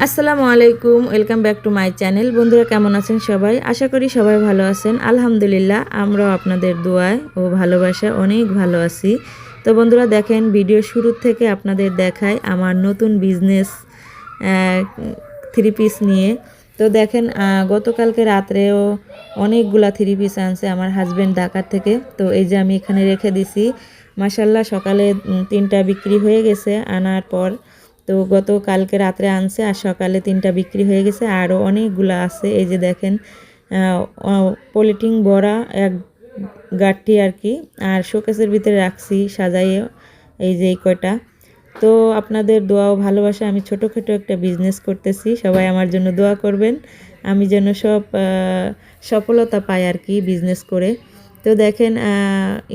আসসালামু আলাইকুম, welcome back to my channel. বন্ধুরা কেমন আছেন সবাই? আশা করি সবাই ভালো আছেন। আলহামদুলিল্লাহ, আমরাও আপনাদের দোয়ায় ও ভালোবাসা অনেক ভালো আছি। তো বন্ধুরা দেখেন, ভিডিও শুরু থেকে আপনাদের দেখায় আমার নতুন বিজনেস থ্রি পিস নিয়ে। তো দেখেন, গতকালকে রাত্রেও অনেকগুলা থ্রি পিস আনছে আমার হাজব্যান্ড ঢাকা থেকে। তো এই যে আমি এখানে রেখে দিছি। মাশাল্লাহ, সকালে 3টা বিক্রি হয়ে গেছে আনার পর। তো কালকে রাত্রে আনছে আর সকালে 3টা বিক্রি হয়ে গেছে, আরও অনেকগুলো আছে। এই যে দেখেন, পলিথিন ভরা এক গাঁটটি আর কি, আর শোকেসের ভিতরে রাখছি সাজাইয়ে। এই যে এই কয়টা। তো আপনাদের দোয়া ও ভালোবাসা, আমি ছোটোখাটো একটা বিজনেস করতেছি, সবাই আমার জন্য দোয়া করবেন, আমি যেন সফলতা পাই আর কি বিজনেস করে। তো দেখেন,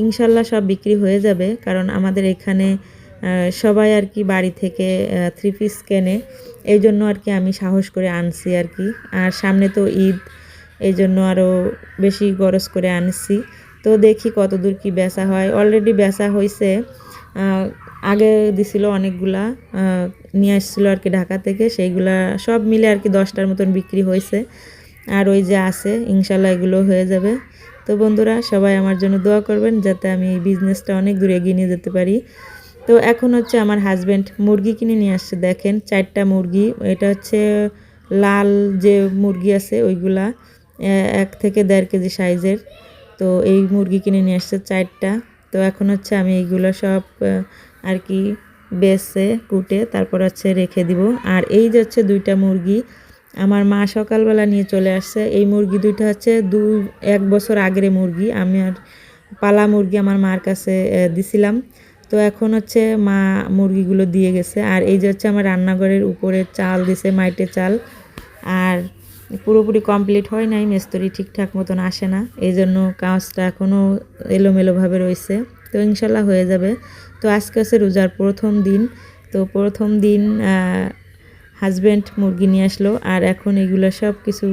ইনশাল্লাহ সব বিক্রি হয়ে যাবে, কারণ আমাদের এখানে সবাই আর কি বাড়ি থেকে থ্রি পিস কেনে, এই জন্য আর কি আমি সাহস করে আনছি আর কি। আর সামনে তো ঈদ, এই জন্য আরও বেশি গরজ করে আনছি। তো দেখি কতদূর কি বেচা হয়। অলরেডি বেচা হয়েছে, আগে দিছিল অনেকগুলা, নিয়ে আসছিলো আর কি ঢাকা থেকে, সেইগুলা সব মিলে আর কি 10টার মতন বিক্রি হয়েছে। আর ওই যে আছে, ইনশাল্লাহ এগুলো হয়ে যাবে। তো বন্ধুরা সবাই আমার জন্য দোয়া করবেন, যাতে আমি এই বিজনেসটা অনেক দূরে এগিয়ে নিয়ে যেতে পারি। তো এখন হচ্ছে আমার হাজব্যান্ড মুরগি কিনে নিয়ে আসছে। দেখেন 4টা মুরগি, এটা হচ্ছে লাল যে মুরগি আছে ওইগুলা, 1 থেকে 1.5 কেজি সাইজের। তো এই মুরগি কিনে নিয়ে আসছে 4টা। তো এখন হচ্ছে আমি এইগুলো সব আর কি বেছে কুটে তারপর হচ্ছে রেখে দিব। আর এই যে হচ্ছে 2টা মুরগি আমার মা সকালবেলা নিয়ে চলে আসছে। এই মুরগি 2টা হচ্ছে 1 বছর আগের মুরগি, আমি আর পালা মুরগি আমার মার কাছে দিছিলাম। তো এখন হচ্ছে মা মুরগিগুলো দিয়ে গেছে। আর এই যে হচ্ছে আমার রান্নাঘরের উপরে চাল দিছে, মাইটে চাল। আর পুরোপুরি কমপ্লিট হয় নাই, মিস্ত্রি ঠিকঠাক মতন আসে না, এই জন্য কাজটা এখনও এলোমেলোভাবে রয়েছে। তো ইনশাল্লাহ হয়ে যাবে। তো আজকে হচ্ছে রোজার প্রথম দিন। তো প্রথম দিন হাজব্যান্ড মুরগি নিয়ে আসলো, আর এখন এগুলো সব কিছু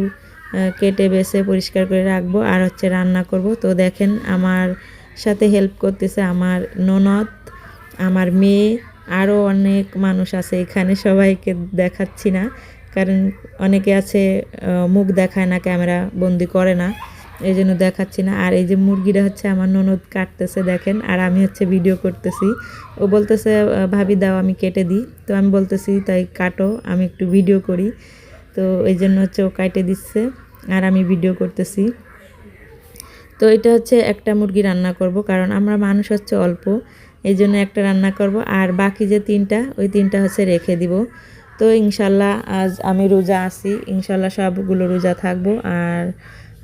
কেটে বেছে পরিষ্কার করে রাখবো, আর হচ্ছে রান্না করব। তো দেখেন, আমার সাথে হেল্প করতেছে আমার ননদ, আমার মেয়ে, আরও অনেক মানুষ আছে এখানে। সবাইকে দেখাচ্ছি না, কারণ অনেকে আছে মুখ দেখায় না, ক্যামেরা বন্দি করে না, এই জন্য দেখাচ্ছি না। আর এই যে মুরগিটা হচ্ছে আমার ননদ কাটতেছে দেখেন, আর আমি হচ্ছে ভিডিও করতেছি। ও বলতেছে ভাবি দাও আমি কেটে দিই। তো আমি বলতেছি তাই কাটো, আমি একটু ভিডিও করি। তো এই জন্য হচ্ছে ও কাটে দিচ্ছে আর আমি ভিডিও করতেছি। তো এটা হচ্ছে একটা মুরগি রান্না করব, কারণ আমরা মানুষ হচ্ছে অল্প, এই জন্য একটা রান্না করব। আর বাকি যে 3টা, ওই 3টা হচ্ছে রেখে দিব। তো ইনশাল্লাহ আজ আমি রোজা আছি, ইনশাল্লাহ সবগুলো রোজা থাকবো, আর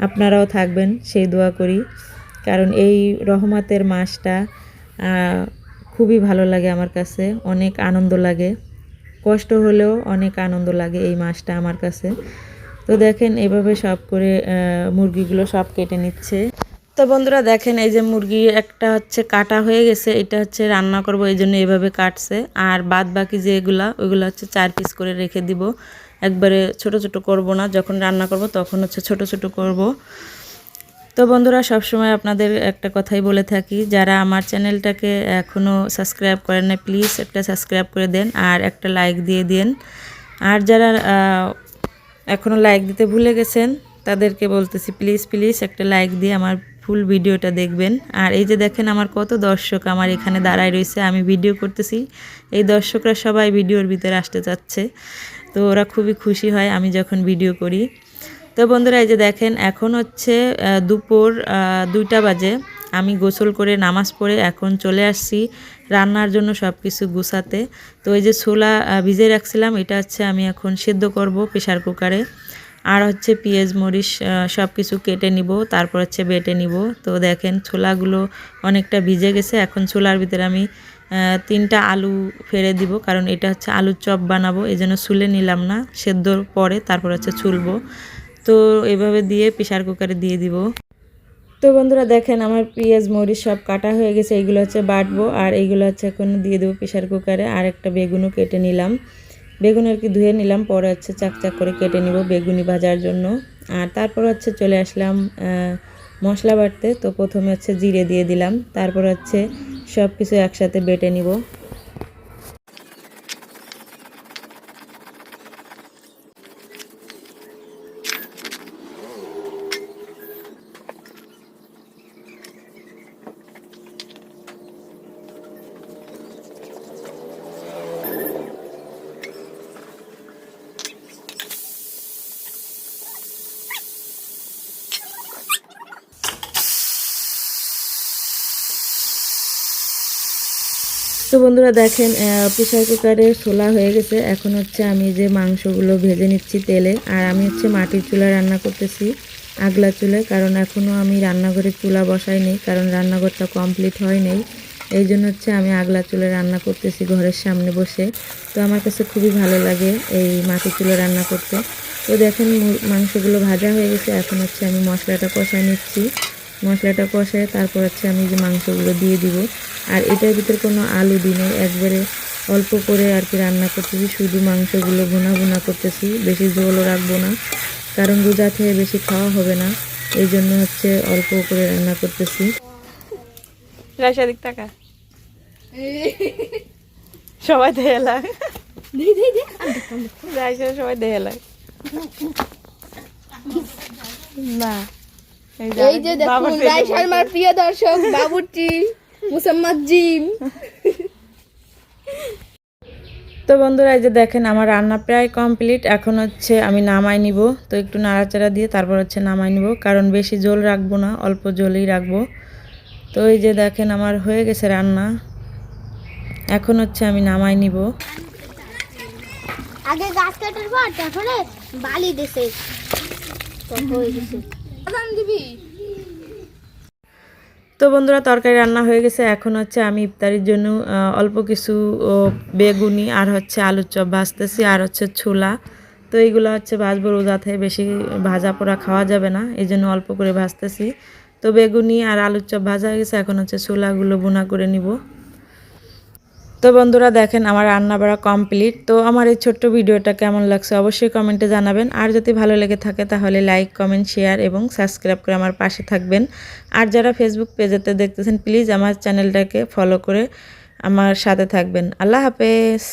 আপনারাও থাকবেন সেই দোয়া করি। কারণ এই রহমতের মাসটা খুবই ভালো লাগে আমার কাছে, অনেক আনন্দ লাগে, কষ্ট হলেও অনেক আনন্দ লাগে এই মাসটা আমার কাছে। তো দেখেন এভাবে সব করে মুরগিগুলো সব কেটে নিচ্ছে। তো বন্ধুরা দেখেন, এই যে মুরগি একটা হচ্ছে কাটা হয়ে গেছে, এটা হচ্ছে রান্না করব, এই জন্য এভাবে কাটছে। আর বাদ বাকি যেগুলা, ওইগুলো হচ্ছে 4 পিস করে রেখে দিব, একবারে ছোট ছোট করব না, যখন রান্না করব তখন হচ্ছে ছোট ছোট করব। তো বন্ধুরা সবসময় আপনাদের একটা কথাই বলে থাকি, যারা আমার চ্যানেলটাকে এখনও সাবস্ক্রাইব করেন না, প্লিজ একটা সাবস্ক্রাইব করে দেন আর একটা লাইক দিয়ে দিন। আর যারা এখনও লাইক দিতে ভুলে গেছেন, তাদেরকে বলতেছি প্লিজ প্লিজ একটা লাইক দিয়ে আমার ফুল ভিডিওটা দেখবেন। আর এই যে দেখেন, আমার কত দর্শক আমার এখানে দাঁড়ায় রয়েছে, আমি ভিডিও করতেছি, এই দর্শকরা সবাই ভিডিওর ভিতরে আসতে চাচ্ছে। তো ওরা খুবই খুশি হয় আমি যখন ভিডিও করি। তো বন্ধুরা এই যে দেখেন, এখন হচ্ছে দুপুর 2টা বাজে। আমি গোসল করে নামাজ পড়ে এখন চলে আসছি রান্নার জন্য সব কিছু গুছাতে। তো এই যে ছোলা ভিজে রাখছিলাম, এটা হচ্ছে আমি এখন সিদ্ধ করব প্রেশার কুকারে। আর হচ্ছে পেঁয়াজ মরিচ সব কিছু কেটে নিব, তারপর হচ্ছে বেটে নিব। তো দেখেন ছোলাগুলো অনেকটা ভিজে গেছে। এখন ছোলার ভিতরে আমি 3টা আলু ফেলে দিব, কারণ এটা হচ্ছে আলুর চপ বানাবো, এই জন্য ছুলে নিলাম না, সেদ্ধর পরে তারপর হচ্ছে ছুলবো। তো এভাবে দিয়ে প্রেশার কুকারে দিয়ে দিব। তো বন্ধুরা দেখেন, আমার পেঁয়াজ মরিচ সব কাটা হয়ে গেছে, এইগুলো হচ্ছে বাটবো, আর এইগুলো হচ্ছে এখন দিয়ে দেবো প্রেশার কুকারে। আর একটা বেগুনও কেটে নিলাম, বেগুন আর কি ধুয়ে নিলাম, পরে হচ্ছে চাকচাক করে কেটে নিব বেগুনি ভাজার জন্য। আর তারপর হচ্ছে চলে আসলাম মশলা বাটতে। তো প্রথমে হচ্ছে জিরে দিয়ে দিলাম, তারপর হচ্ছে সব কিছু একসাথে বেটে নিব। তো বন্ধুরা দেখেন প্রেসার কুকারের ছোলা হয়ে গেছে। এখন হচ্ছে আমি যে মাংসগুলো ভেজে নিচ্ছি তেলে। আর আমি হচ্ছে মাটির চুলায় রান্না করতেছি, আগলা চুলায়, কারণ এখনও আমি রান্নাঘরে চুলা বসাইনি, কারণ রান্নাঘরটা কমপ্লিট হয় নাই। এই জন্য হচ্ছে আমি আগলা চুলায় রান্না করতেছি ঘরের সামনে বসে। তো আমার কাছে খুবই ভালো লাগে এই মাটির চুলায় রান্না করতে। তো দেখেন মাংসগুলো ভাজা হয়ে গেছে। এখন হচ্ছে আমি মশলাটা কষায় নিচ্ছি। মশলাটা কষায় তারপর হচ্ছে আমি যে মাংসগুলো দিয়ে দিব। আর এটার ভিতরে কোনো আলু দিই নাই, একবারে অল্প করে আর কি রান্না করতেছি। শুধু মাংসগুলো ভুনা ভুনা করতেছি, বেশি ঝোলও রাখবো না, কারণ রোজা থেকে বেশি খাওয়া হবে না। এই জন্য হচ্ছে অল্প করে রান্না করতেছি। সবাই দেহে লাগে, সবাই দেহে লাগে না। এই যে দেখুন রাই শর্মার প্রিয় দর্শক বাবুর্চি মুসাম্মদ জিম। তো বন্ধুরা এই যে দেখেন আমার রান্না প্রায় কমপ্লিট। এখন হচ্ছে আমি নামাই নিব। তো একটু নাড়াচাড়া দিয়ে তারপর হচ্ছে নামাই নিব, কারণ বেশি ঝোল রাখবো না, অল্প ঝোলই রাখবো। তো এই যে দেখেন আমার হয়ে গেছে রান্না। এখন হচ্ছে আমি নামাই নিব। আগে গাছ কাটার পর তারপরে বালি দেশে হয়ে গেছে। তো বন্ধুরা তরকারি রান্না হয়ে গেছে। এখন হচ্ছে আমি ইফতারির জন্য অল্প কিছু বেগুনি আর হচ্ছে আলুর চপ ভাজতেছি, আর হচ্ছে ছোলা। তো এইগুলো হচ্ছে ভাজবো, রোজা থেকে বেশি ভাজা পোড়া খাওয়া যাবে না, এই জন্য অল্প করে ভাজতেছি। তো বেগুনি আর আলুর চপ ভাজা হয়ে গেছে। এখন হচ্ছে ছোলাগুলো ভুনা করে নিব। তো বন্ধুরা দেখেন আমার রান্না বাড়া কমপ্লিট। তো আমার এই ছোট্ট ভিডিওটা কেমন লাগছে অবশ্যই কমেন্টে জানাবেন। আর যদি ভালো লেগে থাকে তাহলে লাইক, কমেন্ট, শেয়ার এবং সাবস্ক্রাইব করে আমার পাশে থাকবেন। আর যারা ফেসবুক পেজেতে দেখতেছেন প্লিজ আমার চ্যানেলটাকে ফলো করে আমার সাথে থাকবেন। আল্লাহ হাফেজ।